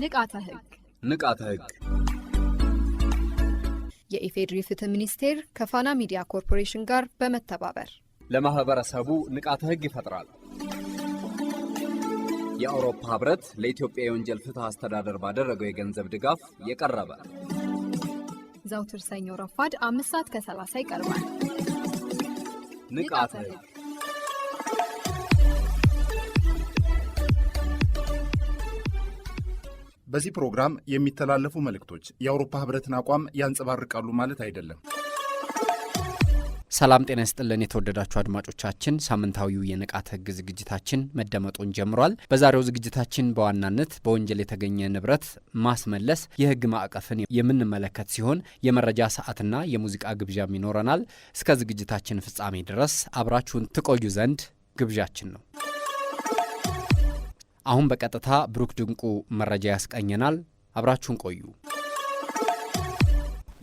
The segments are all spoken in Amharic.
ንቃተ ህግ የኢፌዴሪ ፍትህ ሚኒስቴር ከፋና ሚዲያ ኮርፖሬሽን ጋር በመተባበር ለማህበረሰቡ ንቃተ ህግ ይፈጥራል። የአውሮፓ ህብረት ለኢትዮጵያ የወንጀል ፍትህ አስተዳደር ባደረገው የገንዘብ ድጋፍ የቀረበ ዘውትር ሰኞ ረፋድ 5:30 ይቀርባል። ንቃተ ህግ በዚህ ፕሮግራም የሚተላለፉ መልእክቶች የአውሮፓ ህብረትን አቋም ያንጸባርቃሉ ማለት አይደለም። ሰላም ጤና ይስጥልን የተወደዳችሁ አድማጮቻችን፣ ሳምንታዊው የንቃተ ህግ ዝግጅታችን መደመጡን ጀምሯል። በዛሬው ዝግጅታችን በዋናነት በወንጀል የተገኘ ንብረት ማስመለስ የህግ ማዕቀፍን የምንመለከት ሲሆን የመረጃ ሰዓትና የሙዚቃ ግብዣም ይኖረናል። እስከ ዝግጅታችን ፍጻሜ ድረስ አብራችሁን ትቆዩ ዘንድ ግብዣችን ነው። አሁን በቀጥታ ብሩክ ድንቁ መረጃ ያስቀኘናል። አብራችሁን ቆዩ።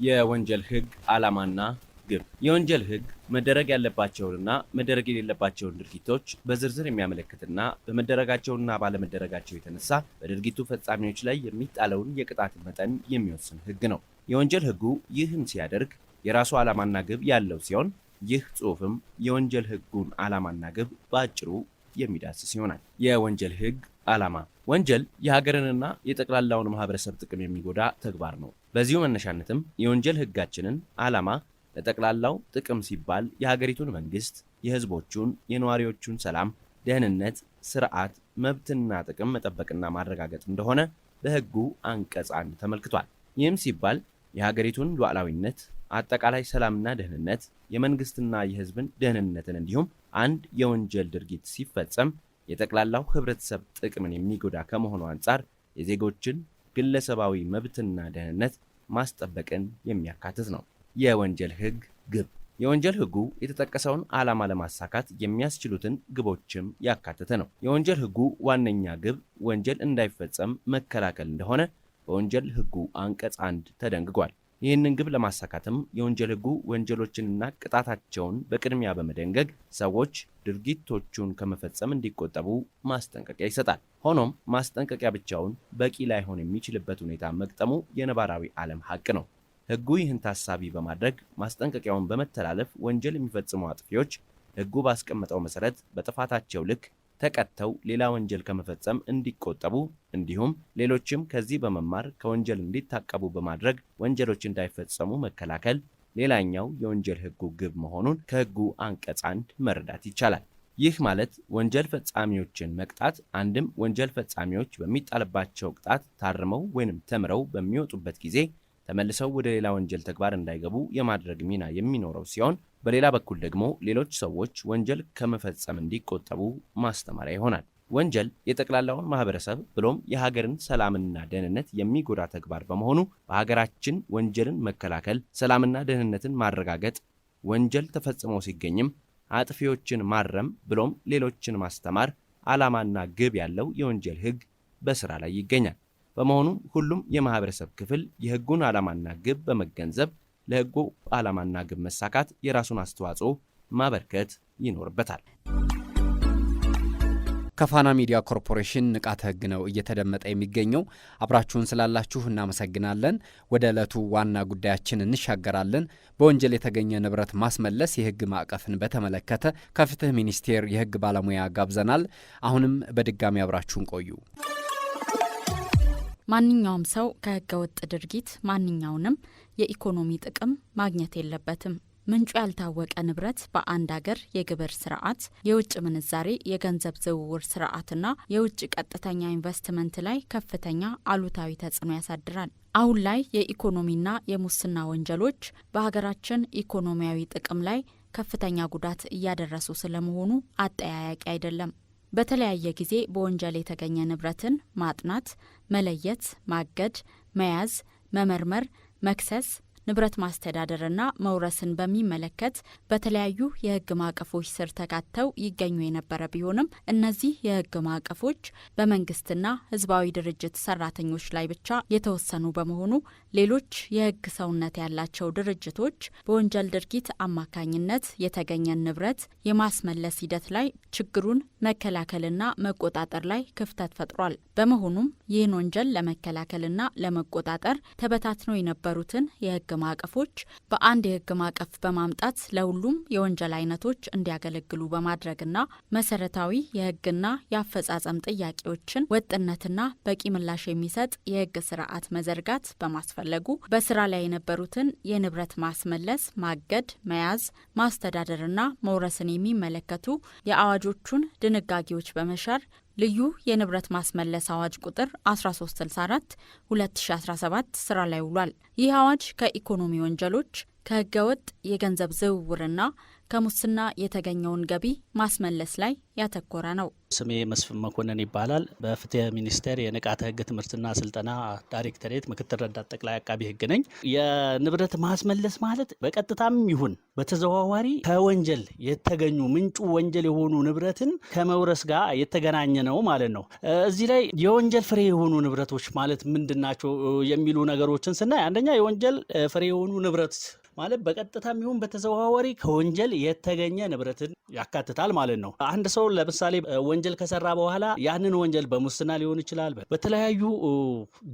የወንጀል ህግ ዓላማና ግብ። የወንጀል ህግ መደረግ ያለባቸውንና መደረግ የሌለባቸውን ድርጊቶች በዝርዝር የሚያመለክትና በመደረጋቸውና ባለመደረጋቸው የተነሳ በድርጊቱ ፈጻሚዎች ላይ የሚጣለውን የቅጣት መጠን የሚወስን ህግ ነው። የወንጀል ህጉ ይህን ሲያደርግ የራሱ ዓላማና ግብ ያለው ሲሆን ይህ ጽሑፍም የወንጀል ህጉን ዓላማና ግብ በአጭሩ የሚዳስስ ይሆናል። የወንጀል ህግ ዓላማ። ወንጀል የሀገርንና የጠቅላላውን ማህበረሰብ ጥቅም የሚጎዳ ተግባር ነው። በዚሁ መነሻነትም የወንጀል ህጋችንን ዓላማ ለጠቅላላው ጥቅም ሲባል የሀገሪቱን መንግስት፣ የህዝቦቹን፣ የነዋሪዎቹን ሰላም፣ ደህንነት፣ ስርዓት፣ መብትና ጥቅም መጠበቅና ማረጋገጥ እንደሆነ በህጉ አንቀጽ 1 ተመልክቷል። ይህም ሲባል የሀገሪቱን ሉዓላዊነት፣ አጠቃላይ ሰላምና ደህንነት፣ የመንግስትና የህዝብን ደህንነትን እንዲሁም አንድ የወንጀል ድርጊት ሲፈጸም የጠቅላላው ህብረተሰብ ጥቅምን የሚጎዳ ከመሆኑ አንጻር የዜጎችን ግለሰባዊ መብትና ደህንነት ማስጠበቅን የሚያካትት ነው። የወንጀል ህግ ግብ። የወንጀል ህጉ የተጠቀሰውን ዓላማ ለማሳካት የሚያስችሉትን ግቦችም ያካተተ ነው። የወንጀል ህጉ ዋነኛ ግብ ወንጀል እንዳይፈጸም መከላከል እንደሆነ በወንጀል ህጉ አንቀጽ 1 ተደንግጓል። ይህንን ግብ ለማሳካትም የወንጀል ህጉ ወንጀሎችንና ቅጣታቸውን በቅድሚያ በመደንገግ ሰዎች ድርጊቶቹን ከመፈጸም እንዲቆጠቡ ማስጠንቀቂያ ይሰጣል። ሆኖም ማስጠንቀቂያ ብቻውን በቂ ላይሆን የሚችልበት ሁኔታ መግጠሙ የነባራዊ ዓለም ሀቅ ነው። ህጉ ይህን ታሳቢ በማድረግ ማስጠንቀቂያውን በመተላለፍ ወንጀል የሚፈጽሙ አጥፊዎች ህጉ ባስቀመጠው መሰረት በጥፋታቸው ልክ ተቀጥተው ሌላ ወንጀል ከመፈጸም እንዲቆጠቡ እንዲሁም ሌሎችም ከዚህ በመማር ከወንጀል እንዲታቀቡ በማድረግ ወንጀሎች እንዳይፈጸሙ መከላከል ሌላኛው የወንጀል ህጉ ግብ መሆኑን ከህጉ አንቀጽ 1 መረዳት ይቻላል። ይህ ማለት ወንጀል ፈጻሚዎችን መቅጣት አንድም ወንጀል ፈጻሚዎች በሚጣልባቸው ቅጣት ታርመው ወይንም ተምረው በሚወጡበት ጊዜ ተመልሰው ወደ ሌላ ወንጀል ተግባር እንዳይገቡ የማድረግ ሚና የሚኖረው ሲሆን በሌላ በኩል ደግሞ ሌሎች ሰዎች ወንጀል ከመፈጸም እንዲቆጠቡ ማስተማሪያ ይሆናል። ወንጀል የጠቅላላውን ማህበረሰብ ብሎም የሀገርን ሰላምና ደህንነት የሚጎዳ ተግባር በመሆኑ በሀገራችን ወንጀልን መከላከል፣ ሰላምና ደህንነትን ማረጋገጥ፣ ወንጀል ተፈጽሞ ሲገኝም አጥፊዎችን ማረም ብሎም ሌሎችን ማስተማር ዓላማና ግብ ያለው የወንጀል ህግ በስራ ላይ ይገኛል። በመሆኑ ሁሉም የማህበረሰብ ክፍል የህጉን ዓላማና ግብ በመገንዘብ ለህጉ ዓላማና ግብ መሳካት የራሱን አስተዋጽኦ ማበርከት ይኖርበታል። ከፋና ሚዲያ ኮርፖሬሽን ንቃተ ህግ ነው እየተደመጠ የሚገኘው። አብራችሁን ስላላችሁ እናመሰግናለን። ወደ ዕለቱ ዋና ጉዳያችን እንሻገራለን። በወንጀል የተገኘ ንብረት ማስመለስ የህግ ማዕቀፍን በተመለከተ ከፍትህ ሚኒስቴር የህግ ባለሙያ ጋብዘናል። አሁንም በድጋሚ አብራችሁን ቆዩ። ማንኛውም ሰው ከህገ ወጥ ድርጊት ማንኛውንም የኢኮኖሚ ጥቅም ማግኘት የለበትም። ምንጩ ያልታወቀ ንብረት በአንድ ሀገር የግብር ስርዓት፣ የውጭ ምንዛሬ፣ የገንዘብ ዝውውር ስርዓትና የውጭ ቀጥተኛ ኢንቨስትመንት ላይ ከፍተኛ አሉታዊ ተጽዕኖ ያሳድራል። አሁን ላይ የኢኮኖሚና የሙስና ወንጀሎች በሀገራችን ኢኮኖሚያዊ ጥቅም ላይ ከፍተኛ ጉዳት እያደረሱ ስለመሆኑ አጠያያቂ አይደለም። በተለያየ ጊዜ በወንጀል የተገኘ ንብረትን ማጥናት፣ መለየት፣ ማገድ፣ መያዝ፣ መመርመር፣ መክሰስ፣ ንብረት ማስተዳደርና መውረስን በሚመለከት በተለያዩ የሕግ ማዕቀፎች ስር ተካተው ይገኙ የነበረ ቢሆንም እነዚህ የሕግ ማዕቀፎች በመንግስትና ህዝባዊ ድርጅት ሰራተኞች ላይ ብቻ የተወሰኑ በመሆኑ ሌሎች የሕግ ሰውነት ያላቸው ድርጅቶች በወንጀል ድርጊት አማካኝነት የተገኘን ንብረት የማስመለስ ሂደት ላይ ችግሩን መከላከልና መቆጣጠር ላይ ክፍተት ፈጥሯል። በመሆኑም ይህን ወንጀል ለመከላከልና ለመቆጣጠር ተበታትነው የነበሩትን የሕግ ማዕቀፎች በአንድ የሕግ ማዕቀፍ በማምጣት ለሁሉም የወንጀል አይነቶች እንዲያገለግሉ በማድረግና መሰረታዊ የሕግና የአፈጻጸም ጥያቄዎችን ወጥነትና በቂ ምላሽ የሚሰጥ የሕግ ስርዓት መዘርጋት በማስፈለጉ በስራ ላይ የነበሩትን የንብረት ማስመለስ፣ ማገድ፣ መያዝ፣ ማስተዳደርና መውረስን የሚመለከቱ የአዋጆቹን ድንጋጌዎች በመሻር ልዩ የንብረት ማስመለስ አዋጅ ቁጥር 1364 2017 ስራ ላይ ውሏል። ይህ አዋጅ ከኢኮኖሚ ወንጀሎች፣ ከህገወጥ የገንዘብ ዝውውርና ከሙስና የተገኘውን ገቢ ማስመለስ ላይ ያተኮረ ነው። ስሜ መስፍን መኮንን ይባላል። በፍትህ ሚኒስቴር የንቃተ ህግ ትምህርትና ስልጠና ዳይሬክተሬት ምክትል ረዳት ጠቅላይ አቃቢ ህግ ነኝ። የንብረት ማስመለስ ማለት በቀጥታም ይሁን በተዘዋዋሪ ከወንጀል የተገኙ ምንጩ ወንጀል የሆኑ ንብረትን ከመውረስ ጋር የተገናኘ ነው ማለት ነው። እዚህ ላይ የወንጀል ፍሬ የሆኑ ንብረቶች ማለት ምንድናቸው የሚሉ ነገሮችን ስናይ አንደኛ የወንጀል ፍሬ የሆኑ ንብረት ማለት በቀጥታም ይሁን በተዘዋዋሪ ከወንጀል የተገኘ ንብረትን ያካትታል ማለት ነው። አንድ ሰው ለምሳሌ ወንጀል ከሰራ በኋላ ያንን ወንጀል በሙስና ሊሆን ይችላል፣ በተለያዩ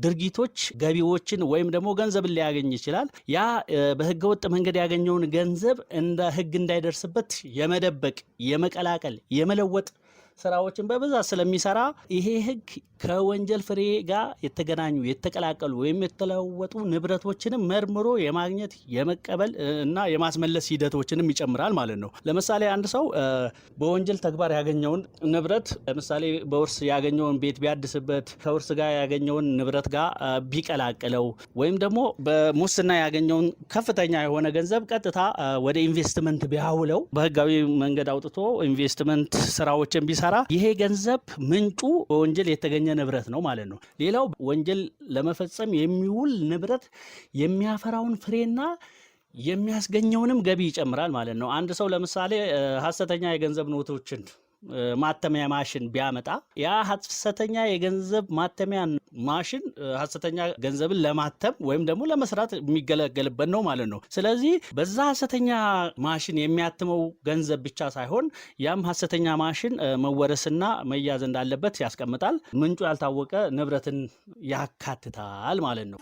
ድርጊቶች ገቢዎችን ወይም ደግሞ ገንዘብን ሊያገኝ ይችላል። ያ በህገወጥ መንገድ ያገኘውን ገንዘብ እንደ ህግ እንዳይደርስበት የመደበቅ፣ የመቀላቀል፣ የመለወጥ ስራዎችን በብዛት ስለሚሰራ ይሄ ህግ ከወንጀል ፍሬ ጋር የተገናኙ የተቀላቀሉ ወይም የተለወጡ ንብረቶችንም መርምሮ የማግኘት የመቀበል እና የማስመለስ ሂደቶችንም ይጨምራል ማለት ነው። ለምሳሌ አንድ ሰው በወንጀል ተግባር ያገኘውን ንብረት ለምሳሌ በውርስ ያገኘውን ቤት ቢያድስበት፣ ከውርስ ጋር ያገኘውን ንብረት ጋር ቢቀላቅለው ወይም ደግሞ በሙስና ያገኘውን ከፍተኛ የሆነ ገንዘብ ቀጥታ ወደ ኢንቨስትመንት ቢያውለው በህጋዊ መንገድ አውጥቶ ኢንቨስትመንት ስራዎችን ቢሰራ ይሄ ገንዘብ ምንጩ በወንጀል የተገኘ ንብረት ነው ማለት ነው። ሌላው ወንጀል ለመፈጸም የሚውል ንብረት የሚያፈራውን ፍሬና የሚያስገኘውንም ገቢ ይጨምራል ማለት ነው። አንድ ሰው ለምሳሌ ሐሰተኛ የገንዘብ ኖቶችን ማተሚያ ማሽን ቢያመጣ ያ ሐሰተኛ የገንዘብ ማተሚያ ማሽን ሐሰተኛ ገንዘብን ለማተም ወይም ደግሞ ለመስራት የሚገለገልበት ነው ማለት ነው። ስለዚህ በዛ ሐሰተኛ ማሽን የሚያትመው ገንዘብ ብቻ ሳይሆን ያም ሐሰተኛ ማሽን መወረስና መያዝ እንዳለበት ያስቀምጣል። ምንጩ ያልታወቀ ንብረትን ያካትታል ማለት ነው።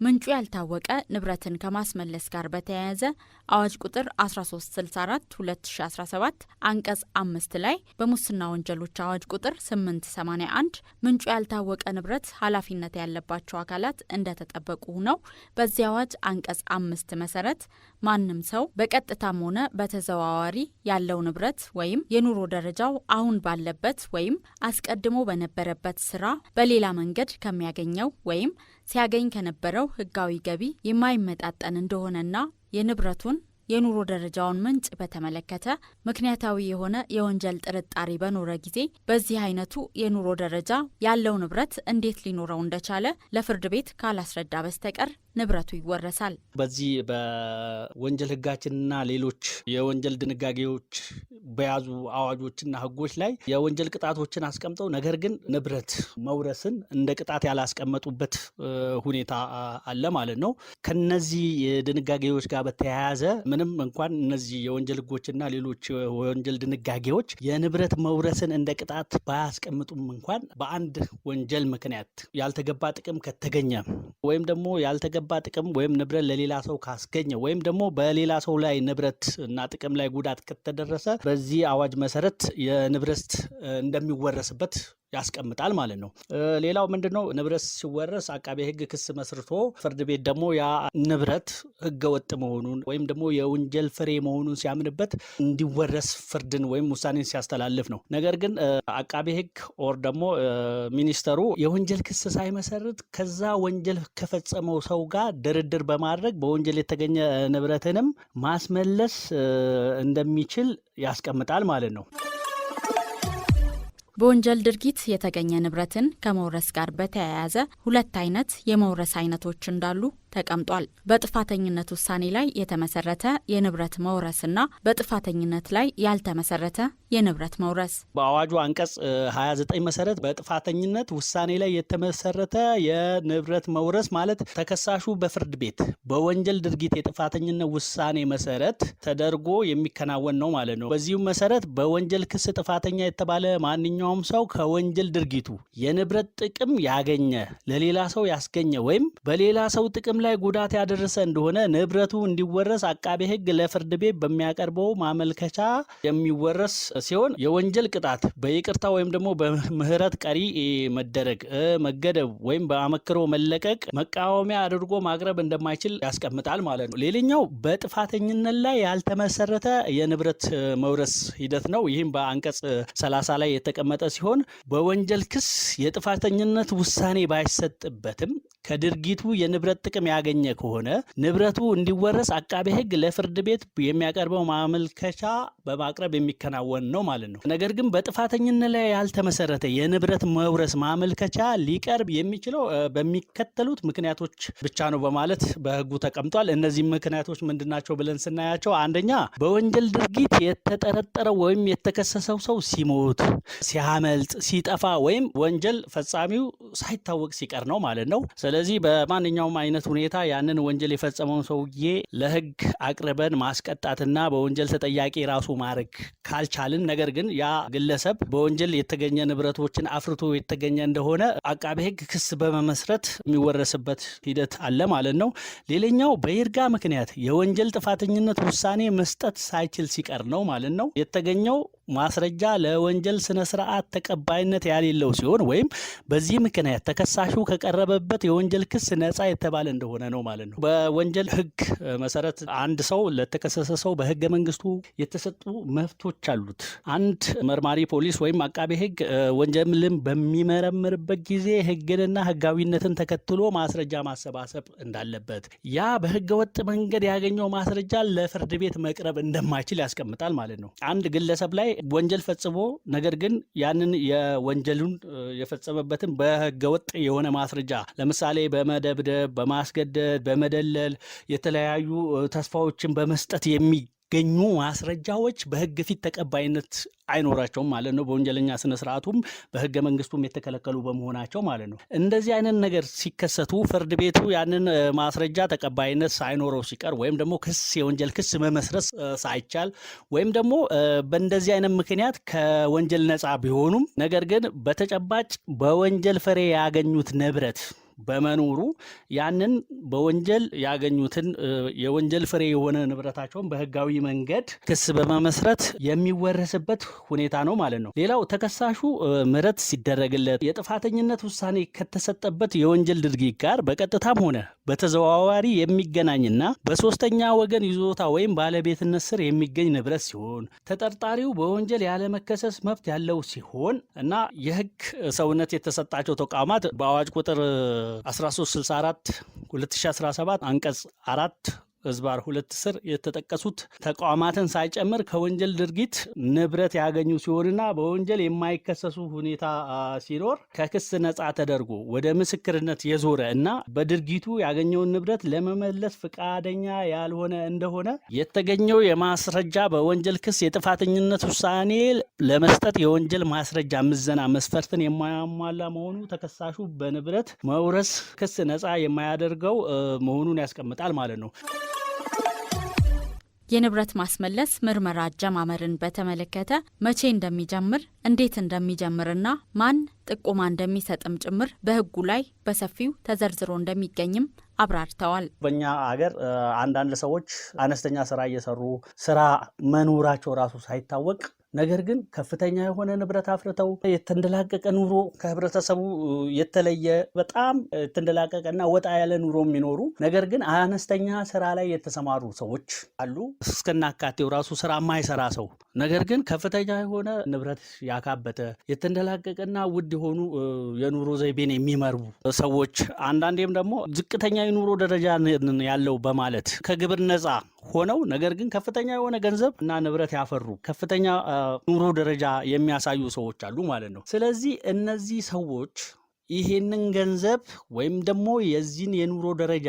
ምንጩ ያልታወቀ ንብረትን ከማስመለስ ጋር በተያያዘ አዋጅ ቁጥር 1364 2017 አንቀጽ 5 ላይ በሙስና ወንጀሎች አዋጅ ቁጥር 881 ምንጩ ያልታወቀ ንብረት ኃላፊነት ያለባቸው አካላት እንደተጠበቁ ነው። በዚህ አዋጅ አንቀጽ 5 መሰረት ማንም ሰው በቀጥታም ሆነ በተዘዋዋሪ ያለው ንብረት ወይም የኑሮ ደረጃው አሁን ባለበት ወይም አስቀድሞ በነበረበት ስራ በሌላ መንገድ ከሚያገኘው ወይም ሲያገኝ ከነበረው ህጋዊ ገቢ የማይመጣጠን እንደሆነና የንብረቱን የኑሮ ደረጃውን ምንጭ በተመለከተ ምክንያታዊ የሆነ የወንጀል ጥርጣሬ በኖረ ጊዜ በዚህ አይነቱ የኑሮ ደረጃ ያለው ንብረት እንዴት ሊኖረው እንደቻለ ለፍርድ ቤት ካላስረዳ በስተቀር ንብረቱ ይወረሳል። በዚህ በወንጀል ህጋችንና ሌሎች የወንጀል ድንጋጌዎች በያዙ አዋጆችና ህጎች ላይ የወንጀል ቅጣቶችን አስቀምጠው ነገር ግን ንብረት መውረስን እንደ ቅጣት ያላስቀመጡበት ሁኔታ አለ ማለት ነው። ከነዚህ ድንጋጌዎች ጋር በተያያዘ ምንም እንኳን እነዚህ የወንጀል ህጎችና ሌሎች የወንጀል ድንጋጌዎች የንብረት መውረስን እንደ ቅጣት ባያስቀምጡም እንኳን በአንድ ወንጀል ምክንያት ያልተገባ ጥቅም ከተገኘ ወይም ደግሞ ያልተገባ ጥቅም ወይም ንብረት ለሌላ ሰው ካስገኘ ወይም ደግሞ በሌላ ሰው ላይ ንብረት እና ጥቅም ላይ ጉዳት ከተደረሰ በዚህ አዋጅ መሰረት የንብረት እንደሚወረስበት ያስቀምጣል ማለት ነው። ሌላው ምንድነው? ንብረት ሲወረስ አቃቤ ህግ ክስ መስርቶ ፍርድ ቤት ደግሞ ያ ንብረት ህገወጥ መሆኑን ወይም ደግሞ የወንጀል ፍሬ መሆኑን ሲያምንበት እንዲወረስ ፍርድን ወይም ውሳኔን ሲያስተላልፍ ነው። ነገር ግን አቃቤ ህግ ኦር ደግሞ ሚኒስተሩ የወንጀል ክስ ሳይመሰርት ከዛ ወንጀል ከፈጸመው ሰው ጋር ድርድር በማድረግ በወንጀል የተገኘ ንብረትንም ማስመለስ እንደሚችል ያስቀምጣል ማለት ነው። በወንጀል ድርጊት የተገኘ ንብረትን ከመውረስ ጋር በተያያዘ ሁለት አይነት የመውረስ አይነቶች እንዳሉ ተቀምጧል። በጥፋተኝነት ውሳኔ ላይ የተመሰረተ የንብረት መውረስና በጥፋተኝነት ላይ ያልተመሰረተ የንብረት መውረስ። በአዋጁ አንቀጽ 29 መሰረት በጥፋተኝነት ውሳኔ ላይ የተመሰረተ የንብረት መውረስ ማለት ተከሳሹ በፍርድ ቤት በወንጀል ድርጊት የጥፋተኝነት ውሳኔ መሰረት ተደርጎ የሚከናወን ነው ማለት ነው። በዚሁም መሰረት በወንጀል ክስ ጥፋተኛ የተባለ ማንኛውም ሰው ከወንጀል ድርጊቱ የንብረት ጥቅም ያገኘ፣ ለሌላ ሰው ያስገኘ ወይም በሌላ ሰው ጥቅም ላይ ጉዳት ያደረሰ እንደሆነ ንብረቱ እንዲወረስ አቃቤ ሕግ ለፍርድ ቤት በሚያቀርበው ማመልከቻ የሚወረስ ሲሆን የወንጀል ቅጣት በይቅርታ ወይም ደግሞ በምህረት ቀሪ መደረግ፣ መገደብ ወይም በአመክሮ መለቀቅ መቃወሚያ አድርጎ ማቅረብ እንደማይችል ያስቀምጣል ማለት ነው። ሌላኛው በጥፋተኝነት ላይ ያልተመሰረተ የንብረት መውረስ ሂደት ነው። ይህም በአንቀጽ 30 ላይ የተቀመጠ ሲሆን በወንጀል ክስ የጥፋተኝነት ውሳኔ ባይሰጥበትም ከድርጊቱ የንብረት ጥቅም ያገኘ ከሆነ ንብረቱ እንዲወረስ አቃቤ ሕግ ለፍርድ ቤት የሚያቀርበው ማመልከቻ በማቅረብ የሚከናወን ነው ማለት ነው። ነገር ግን በጥፋተኝነት ላይ ያልተመሰረተ የንብረት መውረስ ማመልከቻ ሊቀርብ የሚችለው በሚከተሉት ምክንያቶች ብቻ ነው በማለት በሕጉ ተቀምጧል። እነዚህ ምክንያቶች ምንድናቸው ብለን ስናያቸው፣ አንደኛ በወንጀል ድርጊት የተጠረጠረው ወይም የተከሰሰው ሰው ሲሞት፣ ሲያመልጥ፣ ሲጠፋ ወይም ወንጀል ፈጻሚው ሳይታወቅ ሲቀር ነው ማለት ነው። ስለዚህ በማንኛውም አይነት ሁኔታ ያንን ወንጀል የፈጸመውን ሰውዬ ለሕግ አቅርበን ማስቀጣትና በወንጀል ተጠያቂ ራሱ ማድረግ ካልቻልን፣ ነገር ግን ያ ግለሰብ በወንጀል የተገኘ ንብረቶችን አፍርቶ የተገኘ እንደሆነ አቃቤ ሕግ ክስ በመመስረት የሚወረስበት ሂደት አለ ማለት ነው። ሌላኛው በይርጋ ምክንያት የወንጀል ጥፋተኝነት ውሳኔ መስጠት ሳይችል ሲቀር ነው ማለት ነው። የተገኘው ማስረጃ ለወንጀል ስነ ስርዓት ተቀባይነት ያሌለው ሲሆን ወይም በዚህ ምክንያት ተከሳሹ ከቀረበበት የወንጀል ክስ ነፃ የተባለ እንደሆነ ነው ማለት ነው። በወንጀል ሕግ መሰረት አንድ ሰው ለተከሰሰ ሰው በሕገ መንግስቱ የተሰጡ መብቶች አሉት። አንድ መርማሪ ፖሊስ ወይም አቃቤ ሕግ ወንጀልን በሚመረምርበት ጊዜ ሕግንና ሕጋዊነትን ተከትሎ ማስረጃ ማሰባሰብ እንዳለበት፣ ያ በሕገ ወጥ መንገድ ያገኘው ማስረጃ ለፍርድ ቤት መቅረብ እንደማይችል ያስቀምጣል ማለት ነው። አንድ ግለሰብ ላይ ወንጀል ፈጽሞ ነገር ግን ያንን የወንጀሉን የፈጸመበትን በህገወጥ የሆነ ማስረጃ ለምሳሌ በመደብደብ፣ በማስገደድ፣ በመደለል የተለያዩ ተስፋዎችን በመስጠት የሚገኙ ማስረጃዎች በህግ ፊት ተቀባይነት አይኖራቸውም ማለት ነው። በወንጀለኛ ስነ ስርዓቱም በህገ መንግስቱም የተከለከሉ በመሆናቸው ማለት ነው። እንደዚህ አይነት ነገር ሲከሰቱ ፍርድ ቤቱ ያንን ማስረጃ ተቀባይነት ሳይኖረው ሲቀር ወይም ደግሞ የወንጀል ክስ መመስረት ሳይቻል ወይም ደግሞ በእንደዚህ አይነት ምክንያት ከወንጀል ነፃ ቢሆኑም ነገር ግን በተጨባጭ በወንጀል ፍሬ ያገኙት ንብረት በመኖሩ ያንን በወንጀል ያገኙትን የወንጀል ፍሬ የሆነ ንብረታቸውን በህጋዊ መንገድ ክስ በመመስረት የሚወረስበት ሁኔታ ነው ማለት ነው። ሌላው ተከሳሹ ምህረት ሲደረግለት የጥፋተኝነት ውሳኔ ከተሰጠበት የወንጀል ድርጊት ጋር በቀጥታም ሆነ በተዘዋዋሪ የሚገናኝና በሶስተኛ ወገን ይዞታ ወይም ባለቤትነት ስር የሚገኝ ንብረት ሲሆን ተጠርጣሪው በወንጀል ያለመከሰስ መብት ያለው ሲሆን እና የህግ ሰውነት የተሰጣቸው ተቋማት በአዋጅ ቁጥር 1364 2017 አንቀጽ 4 ህዝባር 2 ስር የተጠቀሱት ተቋማትን ሳይጨምር ከወንጀል ድርጊት ንብረት ያገኙ ሲሆንና በወንጀል የማይከሰሱ ሁኔታ ሲኖር ከክስ ነፃ ተደርጎ ወደ ምስክርነት የዞረ እና በድርጊቱ ያገኘውን ንብረት ለመመለስ ፈቃደኛ ያልሆነ እንደሆነ የተገኘው የማስረጃ በወንጀል ክስ የጥፋተኝነት ውሳኔ ለመስጠት የወንጀል ማስረጃ ምዘና መስፈርትን የማያሟላ መሆኑ ተከሳሹ በንብረት መውረስ ክስ ነፃ የማያደርገው መሆኑን ያስቀምጣል ማለት ነው። የንብረት ማስመለስ ምርመራ አጀማመርን በተመለከተ መቼ እንደሚጀምር፣ እንዴት እንደሚጀምርና ማን ጥቆማ እንደሚሰጥም ጭምር በህጉ ላይ በሰፊው ተዘርዝሮ እንደሚገኝም አብራርተዋል። በእኛ ሀገር አንዳንድ ሰዎች አነስተኛ ስራ እየሰሩ ስራ መኖራቸው ራሱ ሳይታወቅ ነገር ግን ከፍተኛ የሆነ ንብረት አፍርተው የተንደላቀቀ ኑሮ ከህብረተሰቡ የተለየ በጣም የተንደላቀቀና ወጣ ያለ ኑሮ የሚኖሩ ነገር ግን አነስተኛ ስራ ላይ የተሰማሩ ሰዎች አሉ። እስከናካቴው ራሱ ስራ የማይሰራ ሰው ነገር ግን ከፍተኛ የሆነ ንብረት ያካበተ የተንደላቀቀና ውድ የሆኑ የኑሮ ዘይቤን የሚመሩ ሰዎች፣ አንዳንዴም ደግሞ ዝቅተኛ የኑሮ ደረጃ ያለው በማለት ከግብር ነፃ ሆነው ነገር ግን ከፍተኛ የሆነ ገንዘብ እና ንብረት ያፈሩ ከፍተኛ ኑሮ ደረጃ የሚያሳዩ ሰዎች አሉ ማለት ነው። ስለዚህ እነዚህ ሰዎች ይሄንን ገንዘብ ወይም ደግሞ የዚህን የኑሮ ደረጃ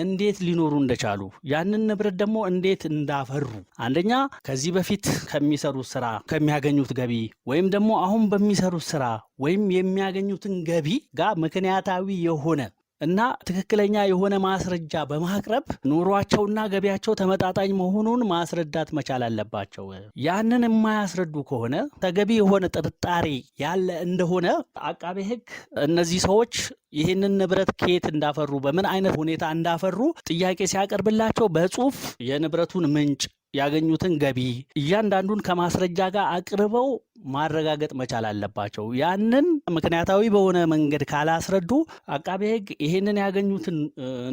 እንዴት ሊኖሩ እንደቻሉ ያንን ንብረት ደግሞ እንዴት እንዳፈሩ አንደኛ ከዚህ በፊት ከሚሰሩት ስራ ከሚያገኙት ገቢ ወይም ደግሞ አሁን በሚሰሩት ስራ ወይም የሚያገኙትን ገቢ ጋር ምክንያታዊ የሆነ እና ትክክለኛ የሆነ ማስረጃ በማቅረብ ኑሯቸውና ገቢያቸው ተመጣጣኝ መሆኑን ማስረዳት መቻል አለባቸው። ያንን የማያስረዱ ከሆነ ተገቢ የሆነ ጥርጣሬ ያለ እንደሆነ አቃቤ ሕግ እነዚህ ሰዎች ይህንን ንብረት ከየት እንዳፈሩ በምን አይነት ሁኔታ እንዳፈሩ ጥያቄ ሲያቀርብላቸው በጽሁፍ የንብረቱን ምንጭ ያገኙትን ገቢ እያንዳንዱን ከማስረጃ ጋር አቅርበው ማረጋገጥ መቻል አለባቸው። ያንን ምክንያታዊ በሆነ መንገድ ካላስረዱ አቃቤ ሕግ ይህንን ያገኙትን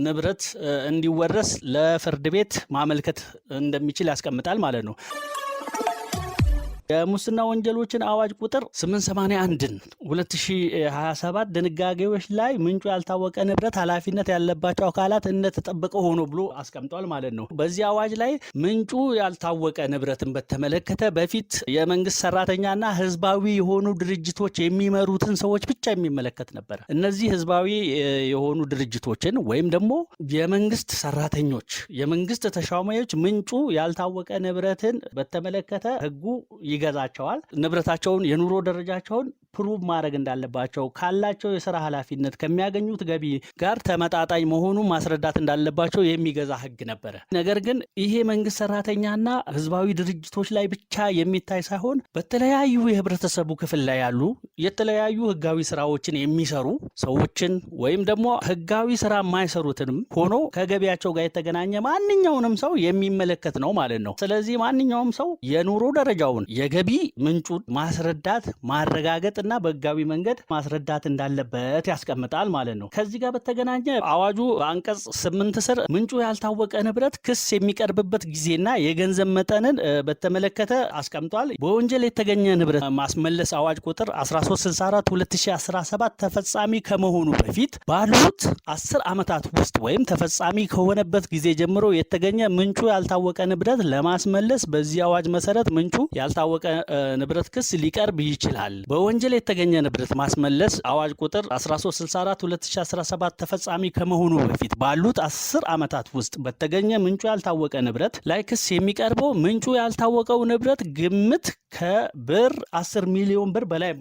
ንብረት እንዲወረስ ለፍርድ ቤት ማመልከት እንደሚችል ያስቀምጣል ማለት ነው። የሙስና ወንጀሎችን አዋጅ ቁጥር 881ን 2027 ድንጋጌዎች ላይ ምንጩ ያልታወቀ ንብረት ኃላፊነት ያለባቸው አካላት እንደተጠበቀ ሆኖ ብሎ አስቀምጧል ማለት ነው። በዚህ አዋጅ ላይ ምንጩ ያልታወቀ ንብረትን በተመለከተ በፊት የመንግስት ሰራተኛና ህዝባዊ የሆኑ ድርጅቶች የሚመሩትን ሰዎች ብቻ የሚመለከት ነበር። እነዚህ ህዝባዊ የሆኑ ድርጅቶችን ወይም ደግሞ የመንግስት ሰራተኞች፣ የመንግስት ተሿሚዎች ምንጩ ያልታወቀ ንብረትን በተመለከተ ህጉ ይገዛቸዋል። ንብረታቸውን የኑሮ ደረጃቸውን ፕሩቭ ማድረግ እንዳለባቸው ካላቸው የሥራ ኃላፊነት ከሚያገኙት ገቢ ጋር ተመጣጣኝ መሆኑን ማስረዳት እንዳለባቸው የሚገዛ ህግ ነበረ። ነገር ግን ይሄ መንግስት ሰራተኛና ህዝባዊ ድርጅቶች ላይ ብቻ የሚታይ ሳይሆን በተለያዩ የህብረተሰቡ ክፍል ላይ ያሉ የተለያዩ ህጋዊ ስራዎችን የሚሰሩ ሰዎችን ወይም ደግሞ ህጋዊ ስራ የማይሰሩትንም ሆኖ ከገቢያቸው ጋር የተገናኘ ማንኛውንም ሰው የሚመለከት ነው ማለት ነው። ስለዚህ ማንኛውም ሰው የኑሮ ደረጃውን የገቢ ምንጩን ማስረዳት ማረጋገጥ እና በህጋዊ መንገድ ማስረዳት እንዳለበት ያስቀምጣል ማለት ነው። ከዚህ ጋር በተገናኘ አዋጁ አንቀጽ 8 ስር ምንጩ ያልታወቀ ንብረት ክስ የሚቀርብበት ጊዜና የገንዘብ መጠንን በተመለከተ አስቀምጧል። በወንጀል የተገኘ ንብረት ማስመለስ አዋጅ ቁጥር 1364 2017 ተፈጻሚ ከመሆኑ በፊት ባሉት 10 ዓመታት ውስጥ ወይም ተፈጻሚ ከሆነበት ጊዜ ጀምሮ የተገኘ ምንጩ ያልታወቀ ንብረት ለማስመለስ በዚህ አዋጅ መሰረት ምንጩ ያልታወቀ ንብረት ክስ ሊቀርብ ይችላል። በወንጀል የተገኘ ንብረት ማስመለስ አዋጅ ቁጥር 1364 2017 ተፈጻሚ ከመሆኑ በፊት ባሉት 10 ዓመታት ውስጥ በተገኘ ምንጩ ያልታወቀ ንብረት ላይ ክስ የሚቀርበው ምንጩ ያልታወቀው ንብረት ግምት ከብር 10 ሚሊዮን ብር በላይ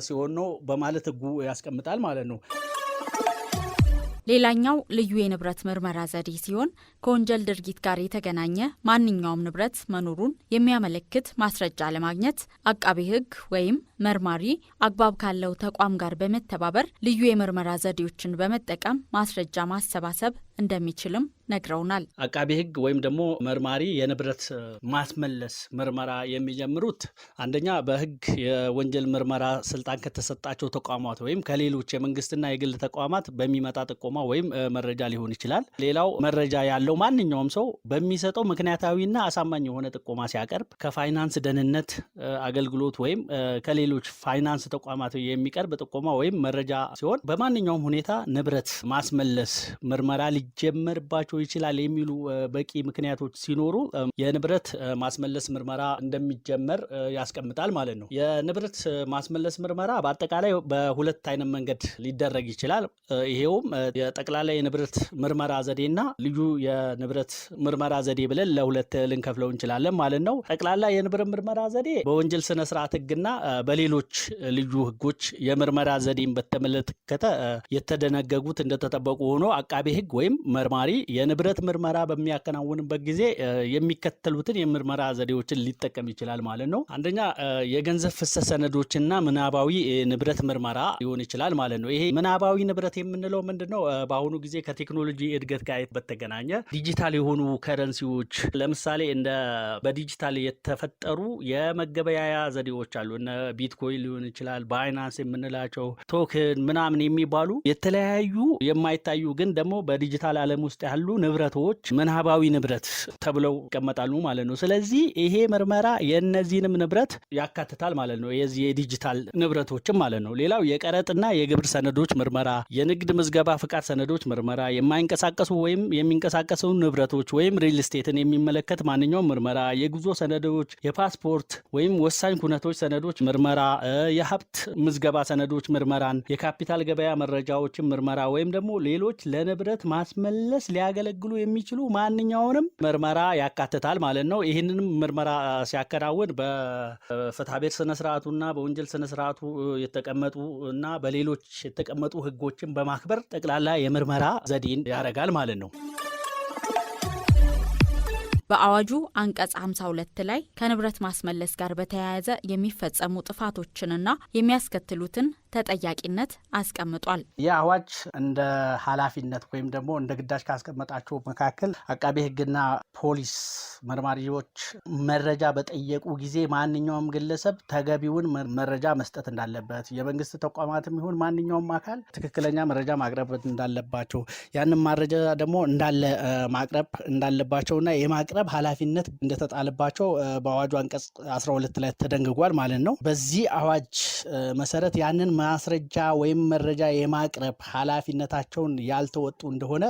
ሲሆን ነው በማለት ህጉ ያስቀምጣል ማለት ነው። ሌላኛው ልዩ የንብረት ምርመራ ዘዴ ሲሆን ከወንጀል ድርጊት ጋር የተገናኘ ማንኛውም ንብረት መኖሩን የሚያመለክት ማስረጃ ለማግኘት አቃቤ ሕግ ወይም መርማሪ አግባብ ካለው ተቋም ጋር በመተባበር ልዩ የምርመራ ዘዴዎችን በመጠቀም ማስረጃ ማሰባሰብ እንደሚችልም ነግረውናል። አቃቤ ሕግ ወይም ደግሞ መርማሪ የንብረት ማስመለስ ምርመራ የሚጀምሩት አንደኛ በሕግ የወንጀል ምርመራ ስልጣን ከተሰጣቸው ተቋማት ወይም ከሌሎች የመንግስትና የግል ተቋማት በሚመጣ ጥቆማ ወይም መረጃ ሊሆን ይችላል። ሌላው መረጃ ያለው ማንኛውም ሰው በሚሰጠው ምክንያታዊና አሳማኝ የሆነ ጥቆማ ሲያቀርብ ከፋይናንስ ደህንነት አገልግሎት ወይም ከሌሎች ፋይናንስ ተቋማት የሚቀርብ ጥቆማ ወይም መረጃ ሲሆን በማንኛውም ሁኔታ ንብረት ማስመለስ ምርመራ ሊጀመርባቸው ይችላል የሚሉ በቂ ምክንያቶች ሲኖሩ የንብረት ማስመለስ ምርመራ እንደሚጀመር ያስቀምጣል ማለት ነው። የንብረት ማስመለስ ምርመራ በአጠቃላይ በሁለት አይነት መንገድ ሊደረግ ይችላል። ይሄውም የጠቅላላ የንብረት ምርመራ ዘዴና ልዩ የንብረት ምርመራ ዘዴ ብለን ለሁለት ልንከፍለው እንችላለን ማለት ነው። ጠቅላላ የንብረት ምርመራ ዘዴ በወንጀል ስነ ስርዓት ህግና በሌሎች ልዩ ህጎች የምርመራ ዘዴን በተመለከተ የተደነገጉት እንደተጠበቁ ሆኖ አቃቤ ሕግ ወይም መርማሪ የንብረት ምርመራ በሚያከናውንበት ጊዜ የሚከተሉትን የምርመራ ዘዴዎችን ሊጠቀም ይችላል ማለት ነው። አንደኛ የገንዘብ ፍሰት ሰነዶችና ምናባዊ ንብረት ምርመራ ሊሆን ይችላል ማለት ነው። ይሄ ምናባዊ ንብረት የምንለው ምንድነው? በአሁኑ ጊዜ ከቴክኖሎጂ እድገት ጋር በተገናኘ ዲጂታል የሆኑ ከረንሲዎች ለምሳሌ እንደ በዲጂታል የተፈጠሩ የመገበያያ ዘዴዎች አሉ። እነ ቢትኮይን ሊሆን ይችላል፣ ባይናንስ የምንላቸው ቶክን ምናምን የሚባሉ የተለያዩ የማይታዩ ግን ደግሞ በዲጂታል በዲጂታል ዓለም ውስጥ ያሉ ንብረቶች ምናባዊ ንብረት ተብለው ይቀመጣሉ ማለት ነው። ስለዚህ ይሄ ምርመራ የእነዚህንም ንብረት ያካትታል ማለት ነው። የዚህ የዲጂታል ንብረቶችም ማለት ነው። ሌላው የቀረጥና የግብር ሰነዶች ምርመራ፣ የንግድ ምዝገባ ፍቃድ ሰነዶች ምርመራ፣ የማይንቀሳቀሱ ወይም የሚንቀሳቀሱ ንብረቶች ወይም ሪል ስቴትን የሚመለከት ማንኛውም ምርመራ፣ የጉዞ ሰነዶች፣ የፓስፖርት ወይም ወሳኝ ኩነቶች ሰነዶች ምርመራ፣ የሀብት ምዝገባ ሰነዶች ምርመራን፣ የካፒታል ገበያ መረጃዎችን ምርመራ ወይም ደግሞ ሌሎች ለንብረት ማስመለስ ሊያገለግሉ የሚችሉ ማንኛውንም ምርመራ ያካትታል ማለት ነው። ይህንንም ምርመራ ሲያከናውን በፍትሐ ብሔር ስነ ስርዓቱና በወንጀል ስነ ስርዓቱ የተቀመጡ እና በሌሎች የተቀመጡ ህጎችን በማክበር ጠቅላላ የምርመራ ዘዴን ያደርጋል ማለት ነው። በአዋጁ አንቀጽ 52 ላይ ከንብረት ማስመለስ ጋር በተያያዘ የሚፈጸሙ ጥፋቶችንና የሚያስከትሉትን ተጠያቂነት አስቀምጧል። ይህ አዋጅ እንደ ኃላፊነት ወይም ደግሞ እንደ ግዳጅ ካስቀመጣቸው መካከል አቃቤ ህግና ፖሊስ መርማሪዎች መረጃ በጠየቁ ጊዜ ማንኛውም ግለሰብ ተገቢውን መረጃ መስጠት እንዳለበት፣ የመንግስት ተቋማትም ይሁን ማንኛውም አካል ትክክለኛ መረጃ ማቅረብ እንዳለባቸው፣ ያንን መረጃ ደግሞ እንዳለ ማቅረብ እንዳለባቸውና የማቅረብ ኃላፊነት እንደተጣለባቸው በአዋጁ አንቀጽ 12 ላይ ተደንግጓል ማለት ነው። በዚህ አዋጅ መሰረት ያንን ማስረጃ ወይም መረጃ የማቅረብ ኃላፊነታቸውን ያልተወጡ እንደሆነ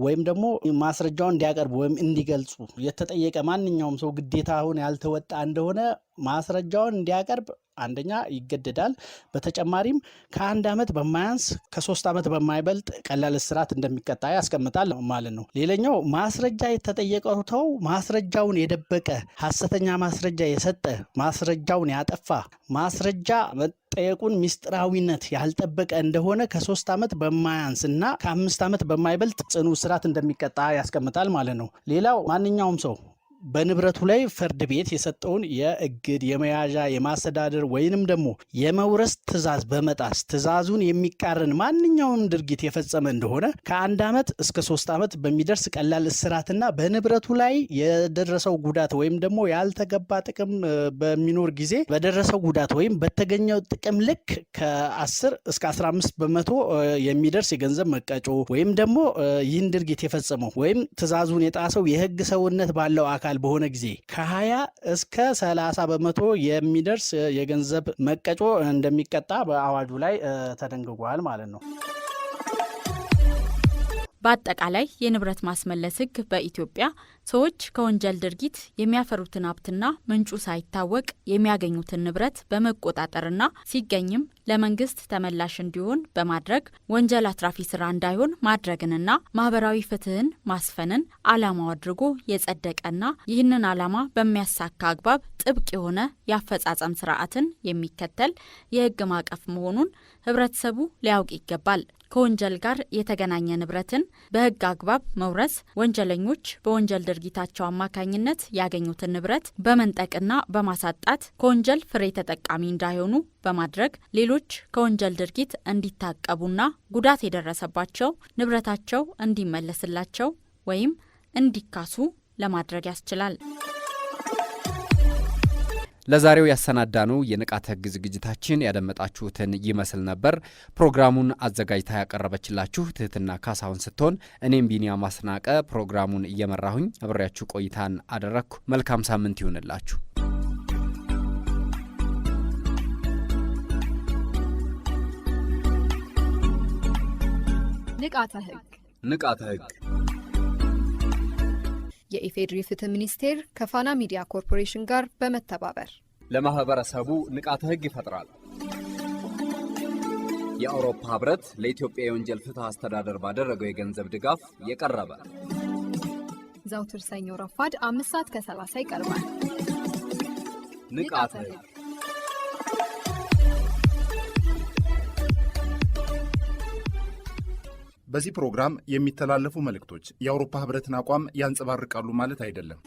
ወይም ደግሞ ማስረጃውን እንዲያቀርቡ ወይም እንዲገልጹ የተጠየቀ ማንኛውም ሰው ግዴታውን ያልተወጣ እንደሆነ ማስረጃውን እንዲያቀርብ አንደኛ ይገደዳል። በተጨማሪም ከ1 ዓመት በማያንስ ከ3 ዓመት በማይበልጥ ቀላል እስራት እንደሚቀጣ ያስቀምጣል ማለት ነው። ሌላኛው ማስረጃ የተጠየቀው ሰው ማስረጃውን የደበቀ፣ ሐሰተኛ ማስረጃ የሰጠ፣ ማስረጃውን ያጠፋ፣ ማስረጃ መጠየቁን ሚስጥራዊነት ያልጠበቀ እንደሆነ ከ3 ዓመት በማያንስ እና ከ5 ዓመት በማይበልጥ ጽኑ እስራት እንደሚቀጣ ያስቀምጣል ማለት ነው። ሌላው ማንኛውም ሰው በንብረቱ ላይ ፍርድ ቤት የሰጠውን የእግድ፣ የመያዣ፣ የማስተዳደር ወይንም ደግሞ የመውረስ ትዕዛዝ በመጣስ ትዕዛዙን የሚቃረን ማንኛውም ድርጊት የፈጸመ እንደሆነ ከ1 ዓመት እስከ 3 ዓመት በሚደርስ ቀላል እስራትና በንብረቱ ላይ የደረሰው ጉዳት ወይም ደግሞ ያልተገባ ጥቅም በሚኖር ጊዜ በደረሰው ጉዳት ወይም በተገኘው ጥቅም ልክ ከ10 እስከ 15 በመቶ የሚደርስ የገንዘብ መቀጮ ወይም ደግሞ ይህን ድርጊት የፈጸመው ወይም ትዕዛዙን የጣሰው የህግ ሰውነት ባለው አካል በሆነ ጊዜ ከ20 እስከ 30 በመቶ የሚደርስ የገንዘብ መቀጮ እንደሚቀጣ በአዋጁ ላይ ተደንግጓል ማለት ነው። በአጠቃላይ የንብረት ማስመለስ ህግ በኢትዮጵያ ሰዎች ከወንጀል ድርጊት የሚያፈሩትን ሀብትና ምንጩ ሳይታወቅ የሚያገኙትን ንብረት በመቆጣጠርና ሲገኝም ለመንግስት ተመላሽ እንዲሆን በማድረግ ወንጀል አትራፊ ስራ እንዳይሆን ማድረግንና ማህበራዊ ፍትህን ማስፈንን ዓላማው አድርጎ የጸደቀና ይህንን ዓላማ በሚያሳካ አግባብ ጥብቅ የሆነ የአፈጻጸም ስርዓትን የሚከተል የህግ ማዕቀፍ መሆኑን ህብረተሰቡ ሊያውቅ ይገባል። ከወንጀል ጋር የተገናኘ ንብረትን በህግ አግባብ መውረስ ወንጀለኞች በወንጀል ድርጊታቸው አማካኝነት ያገኙትን ንብረት በመንጠቅና በማሳጣት ከወንጀል ፍሬ ተጠቃሚ እንዳይሆኑ በማድረግ ሌሎች ከወንጀል ድርጊት እንዲታቀቡና ጉዳት የደረሰባቸው ንብረታቸው እንዲመለስላቸው ወይም እንዲካሱ ለማድረግ ያስችላል። ለዛሬው ያሰናዳነው የንቃተ ህግ ዝግጅታችን ያደመጣችሁትን ይመስል ነበር። ፕሮግራሙን አዘጋጅታ ያቀረበችላችሁ ትህትና ካሳሁን ስትሆን እኔም ቢኒያም ማስናቀ ፕሮግራሙን እየመራሁኝ አብሬያችሁ ቆይታን አደረግኩ። መልካም ሳምንት ይሁንላችሁ። ንቃተ ህግ ንቃተ ህግ የኢፌዴሪ ፍትህ ሚኒስቴር ከፋና ሚዲያ ኮርፖሬሽን ጋር በመተባበር ለማህበረሰቡ ንቃተ ህግ ይፈጥራል። የአውሮፓ ህብረት ለኢትዮጵያ የወንጀል ፍትህ አስተዳደር ባደረገው የገንዘብ ድጋፍ የቀረበ ዘውትር ሰኞ ረፋድ 5:30 ይቀርባል። ንቃተ ህግ በዚህ ፕሮግራም የሚተላለፉ መልእክቶች የአውሮፓ ህብረትን አቋም ያንጸባርቃሉ ማለት አይደለም።